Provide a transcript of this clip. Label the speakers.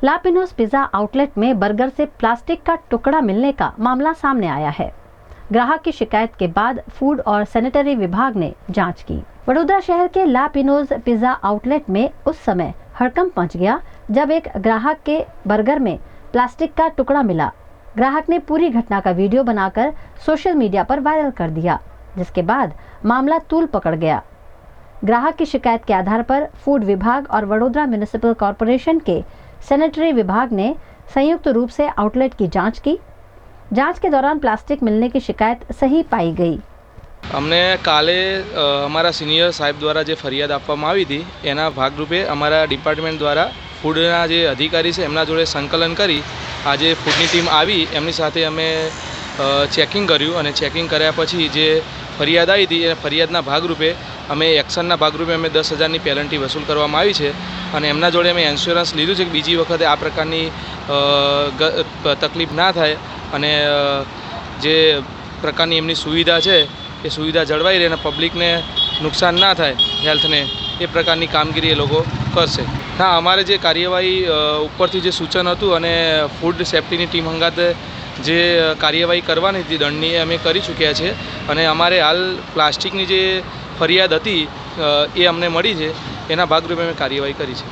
Speaker 1: La Pino'z pizza outlet में burger से plastic का टुकड़ा मिलने का मामला सामने आया है। ग्राहक की शिकायत के बाद फूड और सैनिटरी विभाग ने जांच की। वडोदरा शहर के लापिनोज पिज़्ज़ा आउटलेट में उस समय हड़कंप मच गया जब एक ग्राहक के बर्गर में प्लास्टिक का टुकड़ा मिला। ग्राहक ने पूरी घटना का वीडियो बनाकर सोशल मीडिया पर वायरल कर दिया, जिसके बाद मामला तूल पकड़ गया। ग्राहक की शिकायत के आधार पर फूड विभाग और वडोदरा म्युनिसिपल कॉरपोरेशन के सैनिटरी विभाग ने संयुक्त रूप से आउटलेट की जांच की। जांच के दौरान प्लास्टिक मिलने की शिकायत सही पाई गई।
Speaker 2: अमने काले अमरा सीनियर साहेब द्वारा जो फरियाद आपवामां आवी थी एना भागरूपे अमरा डिपार्टमेंट द्वारा फूडना जे अधिकारी है एमना जोड़े संकलन करी आज फूडनी टीम आई एमनी साथे अमे चेकिंग कर्युं अने चेकिंग कर्या पछी जे फरियाद आई थी ए फरियादना भागरूपे अमे एक्शनना भागरूपे अमे 10,000 पेनल्टी वसूल करवामां आवी छे અને એમના જોડે અમે ઇન્સ્યોરન્સ લીધું છે કે બીજી વખતે આ પ્રકારની તકલીફ ના થાય અને જે પ્રકારની એમની સુવિધા છે એ સુવિધા જળવાઈ રહે અને પબ્લિકને નુકસાન ના થાય હેલ્થને એ પ્રકારની કામગીરી એ લોકો કરશે। હા, અમારે જે કાર્યવાહી ઉપરથી જે સૂચન હતું અને ફૂડ સેફ્ટીની ટીમ હંગાતે જે કાર્યવાહી કરવાની હતી દંડની એ અમે કરી ચૂક્યા છે અને અમારે હાલ પ્લાસ્ટિકની જે ફરિયાદ હતી એ અમને મળી છે એના ભાગરૂપે અમે કાર્યવાહી કરી છે।